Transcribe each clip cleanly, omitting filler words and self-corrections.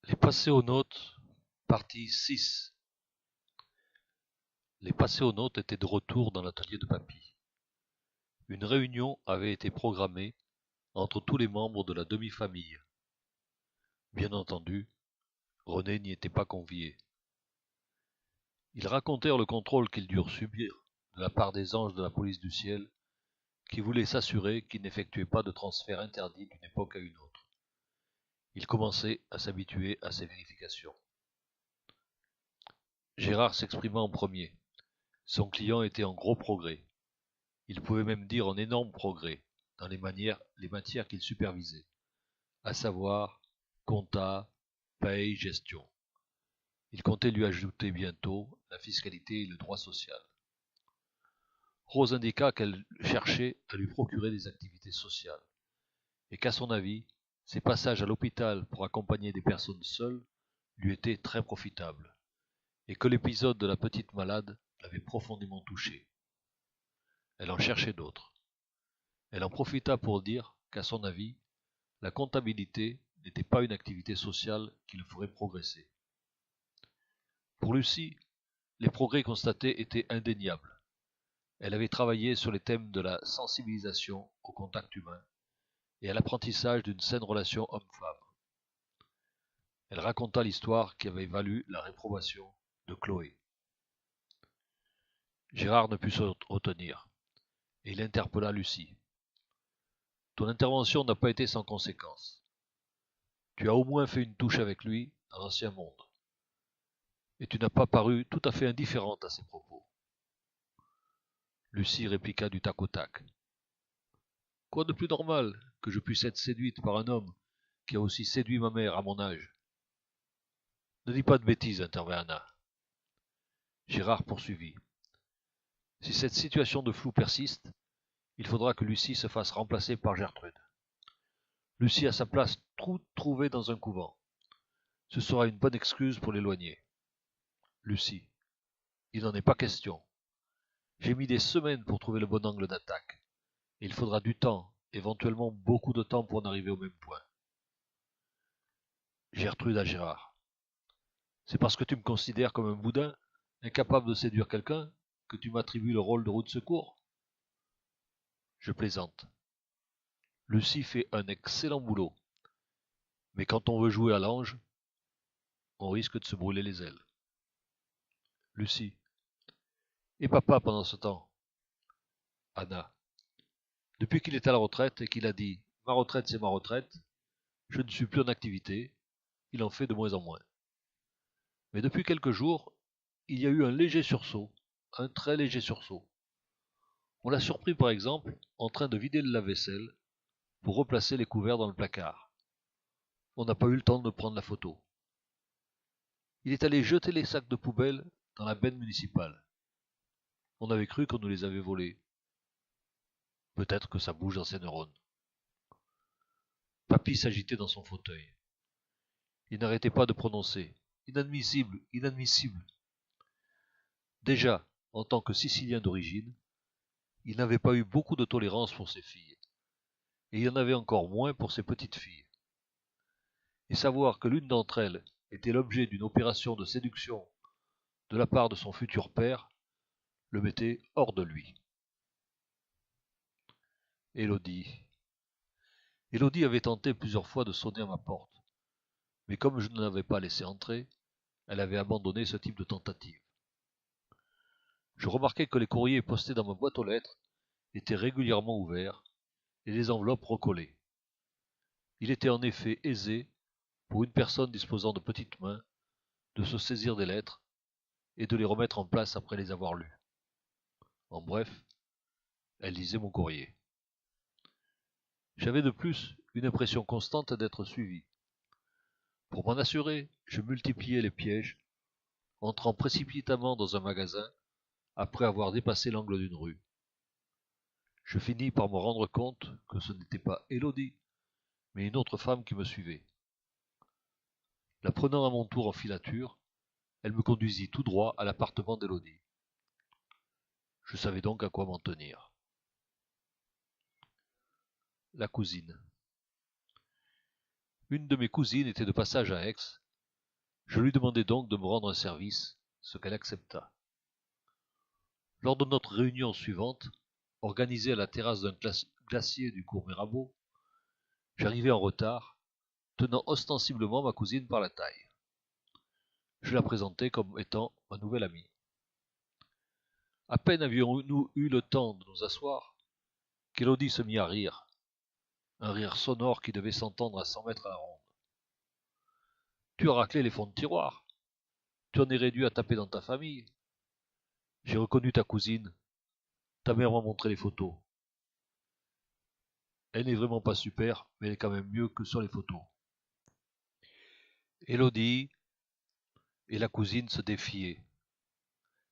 Les Passéonautes, partie 6. Les Passéonautes étaient de retour dans l'atelier de Papy. Une réunion avait été programmée entre tous les membres de la demi-famille. Bien entendu, René n'y était pas convié. Ils racontèrent le contrôle qu'ils durent subir de la part des anges de la police du ciel, qui voulaient s'assurer qu'ils n'effectuaient pas de transfert interdit d'une époque à une autre. Ils commençaient à s'habituer à ces vérifications. Gérard s'exprima en premier. Son client était en gros progrès. Il pouvait même dire en énorme progrès dans les matières qu'il supervisait, à savoir compta, paye, gestion. Il comptait lui ajouter bientôt la fiscalité et le droit social. Rose indiqua qu'elle cherchait à lui procurer des activités sociales, et qu'à son avis, ses passages à l'hôpital pour accompagner des personnes seules lui étaient très profitables, et que l'épisode de la petite malade l'avait profondément touchée. Elle en cherchait d'autres. Elle en profita pour dire qu'à son avis, la comptabilité n'était pas une activité sociale qui le ferait progresser. Pour Lucie, les progrès constatés étaient indéniables. Elle avait travaillé sur les thèmes de la sensibilisation au contact humain et à l'apprentissage d'une saine relation homme-femme. Elle raconta l'histoire qui avait valu la réprobation de Chloé. Gérard ne put se retenir, et il interpella Lucie. Ton intervention n'a pas été sans conséquence. Tu as au moins fait une touche avec lui dans l'ancien monde, et tu n'as pas paru tout à fait indifférente à ses propos. Lucie répliqua du tac au tac. Quoi de plus normal que je puisse être séduite par un homme qui a aussi séduit ma mère à mon âge? Ne dis pas de bêtises, intervint Anna. Gérard poursuivit. Si cette situation de flou persiste, il faudra que Lucie se fasse remplacer par Gertrude. Lucie a sa place trouvée dans un couvent. Ce sera une bonne excuse pour l'éloigner. Lucie. Il n'en est pas question. J'ai mis des semaines pour trouver le bon angle d'attaque. Et il faudra du temps, éventuellement beaucoup de temps pour en arriver au même point. Gertrude à Gérard. C'est parce que tu me considères comme un boudin, incapable de séduire quelqu'un, que tu m'attribues le rôle de roue de secours? Je plaisante. Lucie fait un excellent boulot. Mais quand on veut jouer à l'ange, on risque de se brûler les ailes. Lucie. Et papa pendant ce temps? Anna. Depuis qu'il est à la retraite et qu'il a dit « Ma retraite, c'est ma retraite », je ne suis plus en activité, il en fait de moins en moins. Mais depuis quelques jours, il y a eu un léger sursaut, un très léger sursaut. On l'a surpris par exemple en train de vider le lave-vaisselle pour replacer les couverts dans le placard. On n'a pas eu le temps de prendre la photo. Il est allé jeter les sacs de poubelle dans la benne municipale. On avait cru qu'on nous les avait volés. Peut-être que ça bouge dans ses neurones. Papy s'agitait dans son fauteuil. Il n'arrêtait pas de prononcer « Inadmissible, inadmissible ». Déjà, en tant que Sicilien d'origine, il n'avait pas eu beaucoup de tolérance pour ses filles, et il en avait encore moins pour ses petites filles. Et savoir que l'une d'entre elles était l'objet d'une opération de séduction de la part de son futur père le mettait hors de lui. Élodie. Élodie avait tenté plusieurs fois de sonner à ma porte, mais comme je ne l'avais pas laissée entrer, elle avait abandonné ce type de tentative. Je remarquai que les courriers postés dans ma boîte aux lettres étaient régulièrement ouverts et les enveloppes recollées. Il était en effet aisé, pour une personne disposant de petites mains, de se saisir des lettres et de les remettre en place après les avoir lues. En bref, elle lisait mon courrier. J'avais de plus une impression constante d'être suivi. Pour m'en assurer, je multipliais les pièges, entrant précipitamment dans un magasin après avoir dépassé l'angle d'une rue. Je finis par me rendre compte que ce n'était pas Élodie, mais une autre femme qui me suivait. La prenant à mon tour en filature, elle me conduisit tout droit à l'appartement d'Élodie. Je savais donc à quoi m'en tenir. La cousine. Une de mes cousines était de passage à Aix, Je lui demandai donc de me rendre un service, ce qu'elle accepta. Lors de notre réunion suivante, organisée à la terrasse d'un glacier du cours Mirabeau, j'arrivai en retard, tenant ostensiblement ma cousine par la taille. Je la présentai comme étant ma nouvelle amie. À peine avions-nous eu le temps de nous asseoir, qu'Élodie se mit à rire, un rire sonore qui devait s'entendre à 100 mètres à la ronde. Tu as raclé les fonds de tiroir. Tu en es réduit à taper dans ta famille. J'ai reconnu ta cousine. Ta mère m'a montré les photos. Elle n'est vraiment pas super, mais elle est quand même mieux que sur les photos. Élodie et la cousine se défiaient,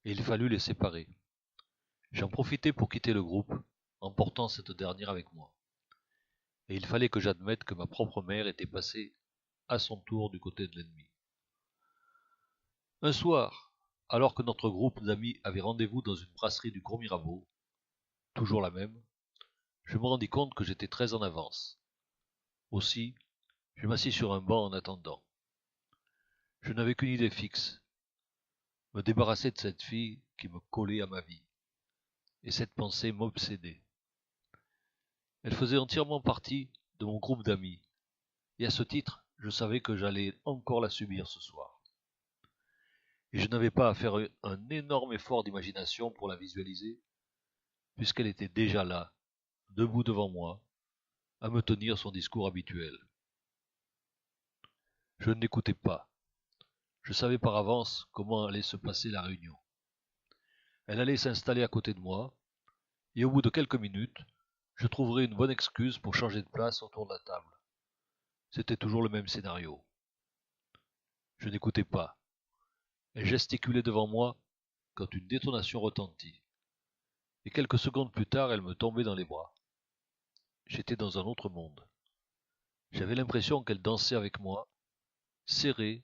et il fallut les séparer. J'en profitai pour quitter le groupe, emportant cette dernière avec moi. Et il fallait que j'admette que ma propre mère était passée à son tour du côté de l'ennemi. Un soir, alors que notre groupe d'amis avait rendez-vous dans une brasserie du Gros Mirabeau, toujours la même, je me rendis compte que j'étais très en avance. Aussi, je m'assis sur un banc en attendant. Je n'avais qu'une idée fixe, me débarrasser de cette fille qui me collait à ma vie. Et cette pensée m'obsédait. Elle faisait entièrement partie de mon groupe d'amis, et à ce titre, je savais que j'allais encore la subir ce soir. Et je n'avais pas à faire un énorme effort d'imagination pour la visualiser, puisqu'elle était déjà là, debout devant moi, à me tenir son discours habituel. Je ne l'écoutais pas. Je savais par avance comment allait se passer la réunion. Elle allait s'installer à côté de moi, et au bout de quelques minutes, je trouverais une bonne excuse pour changer de place autour de la table. C'était toujours le même scénario. Je n'écoutais pas. Elle gesticulait devant moi quand une détonation retentit. Et quelques secondes plus tard, elle me tombait dans les bras. J'étais dans un autre monde. J'avais l'impression qu'elle dansait avec moi, serrée,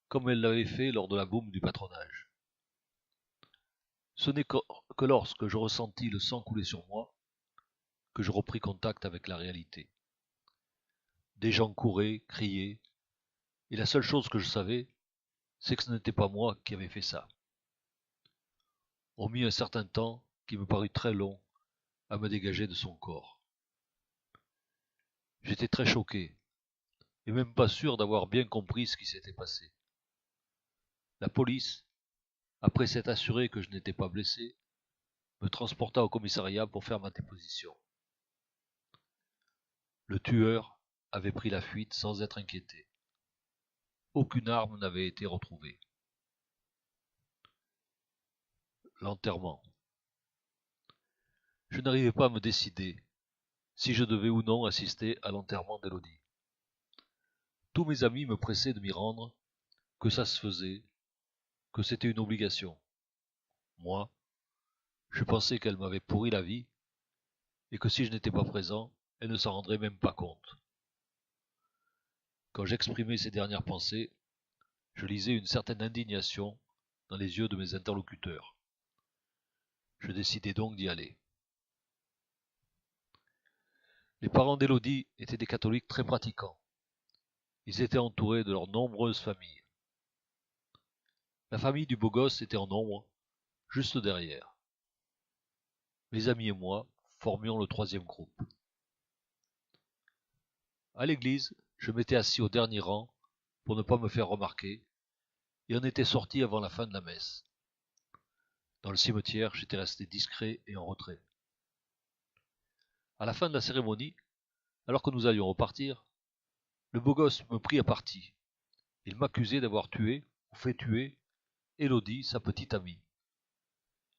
comme elle l'avait fait lors de la boum du patronage. Ce n'est que lorsque je ressentis le sang couler sur moi que je repris contact avec la réalité. Des gens couraient, criaient, et la seule chose que je savais, c'est que ce n'était pas moi qui avais fait ça. On mit un certain temps, qui me parut très long, à me dégager de son corps. J'étais très choqué, et même pas sûr d'avoir bien compris ce qui s'était passé. La police, après s'être assurée que je n'étais pas blessé, me transporta au commissariat pour faire ma déposition. Le tueur avait pris la fuite sans être inquiété. Aucune arme n'avait été retrouvée. L'enterrement. Je n'arrivais pas à me décider si je devais ou non assister à l'enterrement d'Élodie. Tous mes amis me pressaient de m'y rendre, que ça se faisait, que c'était une obligation. Moi, je pensais qu'elle m'avait pourri la vie, et que si je n'étais pas présent, elle ne s'en rendrait même pas compte. Quand j'exprimais ces dernières pensées, je lisais une certaine indignation dans les yeux de mes interlocuteurs. Je décidai donc d'y aller. Les parents d'Élodie étaient des catholiques très pratiquants. Ils étaient entourés de leurs nombreuses familles. La famille du beau gosse était en nombre, juste derrière. Mes amis et moi formions le troisième groupe. À l'église, je m'étais assis au dernier rang pour ne pas me faire remarquer, et on était sorti avant la fin de la messe. Dans le cimetière, j'étais resté discret et en retrait. À la fin de la cérémonie, alors que nous allions repartir, le beau gosse me prit à partie. Il m'accusait d'avoir tué, ou fait tuer, Élodie, sa petite amie.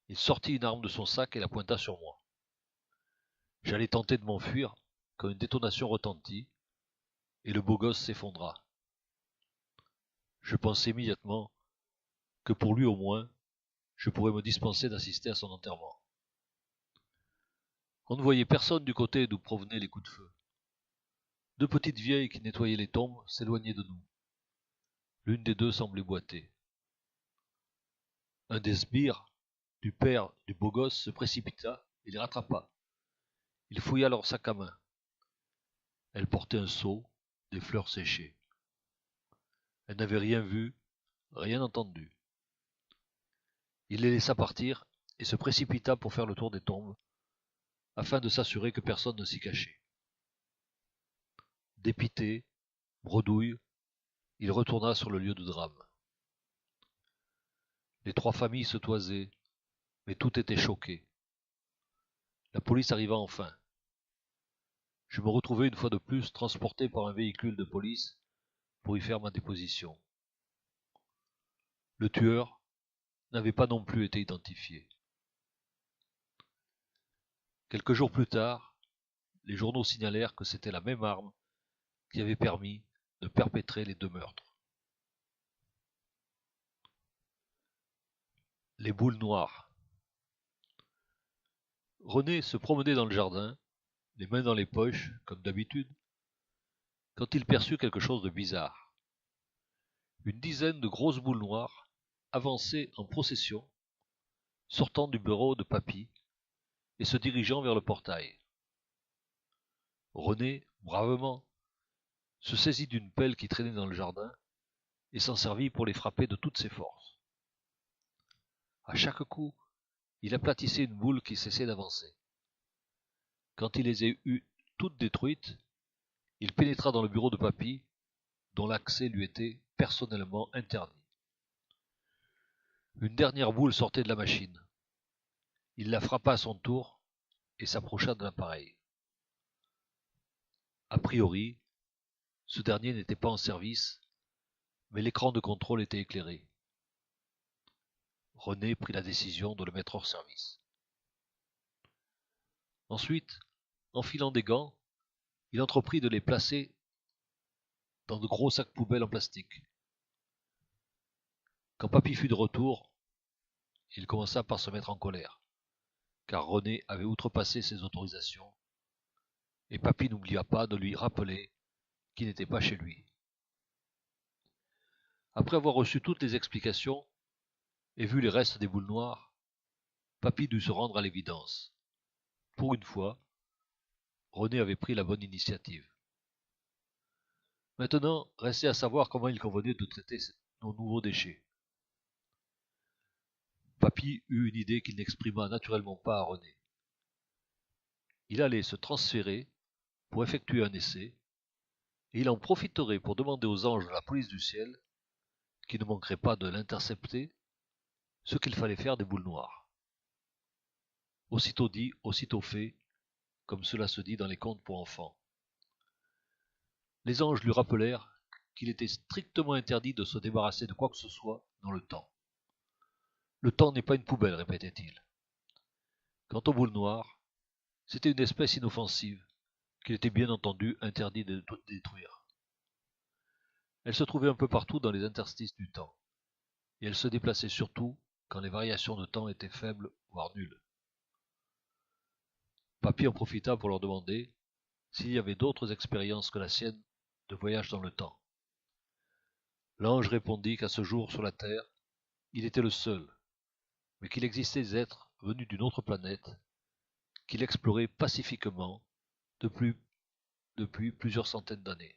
Il sortit une arme de son sac et la pointa sur moi. J'allais tenter de m'enfuir quand une détonation retentit, et le beau gosse s'effondra. Je pensai immédiatement que pour lui au moins, je pourrais me dispenser d'assister à son enterrement. On ne voyait personne du côté d'où provenaient les coups de feu. Deux petites vieilles qui nettoyaient les tombes s'éloignaient de nous. L'une des deux semblait boiter. Un des sbires, du père du beau gosse, se précipita et les rattrapa. Il fouilla leur sac à main. Elle portait un seau, des fleurs séchées. Elle n'avait rien vu, rien entendu. Il les laissa partir et se précipita pour faire le tour des tombes, afin de s'assurer que personne ne s'y cachait. Dépité, bredouille, il retourna sur le lieu de drame. Les 3 familles se toisaient, mais tout était choqué. La police arriva enfin. Je me retrouvai une fois de plus transporté par un véhicule de police pour y faire ma déposition. Le tueur n'avait pas non plus été identifié. Quelques jours plus tard, les journaux signalèrent que c'était la même arme qui avait permis de perpétrer les 2 meurtres. Les boules noires. René se promenait dans le jardin, les mains dans les poches, comme d'habitude, quand il perçut quelque chose de bizarre. Une dizaine de grosses boules noires avançaient en procession, sortant du bureau de papy et se dirigeant vers le portail. René, bravement, se saisit d'une pelle qui traînait dans le jardin et s'en servit pour les frapper de toutes ses forces. À chaque coup, il aplatissait une boule qui cessait d'avancer. Quand il les eut toutes détruites, il pénétra dans le bureau de papy, dont l'accès lui était personnellement interdit. Une dernière boule sortait de la machine. Il la frappa à son tour et s'approcha de l'appareil. A priori, ce dernier n'était pas en service, mais l'écran de contrôle était éclairé. René prit la décision de le mettre hors service. Ensuite, enfilant des gants, il entreprit de les placer dans de gros sacs poubelles en plastique. Quand papy fut de retour, il commença par se mettre en colère, car René avait outrepassé ses autorisations, et papy n'oublia pas de lui rappeler qu'il n'était pas chez lui. Après avoir reçu toutes les explications et vu les restes des boules noires, papy dut se rendre à l'évidence. Pour une fois, René avait pris la bonne initiative. Maintenant, restait à savoir comment il convenait de traiter nos nouveaux déchets. Papy eut une idée qu'il n'exprima naturellement pas à René. Il allait se transférer pour effectuer un essai, et il en profiterait pour demander aux anges de la police du ciel, qui ne manqueraient pas de l'intercepter, ce qu'il fallait faire des boules noires. Aussitôt dit, aussitôt fait, comme cela se dit dans les contes pour enfants. Les anges lui rappelèrent qu'il était strictement interdit de se débarrasser de quoi que ce soit dans le temps. Le temps n'est pas une poubelle, répétait-il. Quant aux boules noires, c'était une espèce inoffensive, qu'il était bien entendu interdit de détruire. Elles se trouvaient un peu partout dans les interstices du temps, et elles se déplaçaient surtout quand les variations de temps étaient faibles, voire nulles. Papy en profita pour leur demander s'il y avait d'autres expériences que la sienne de voyage dans le temps. L'ange répondit qu'à ce jour sur la Terre, il était le seul, mais qu'il existait des êtres venus d'une autre planète, qu'il explorait pacifiquement depuis plusieurs centaines d'années.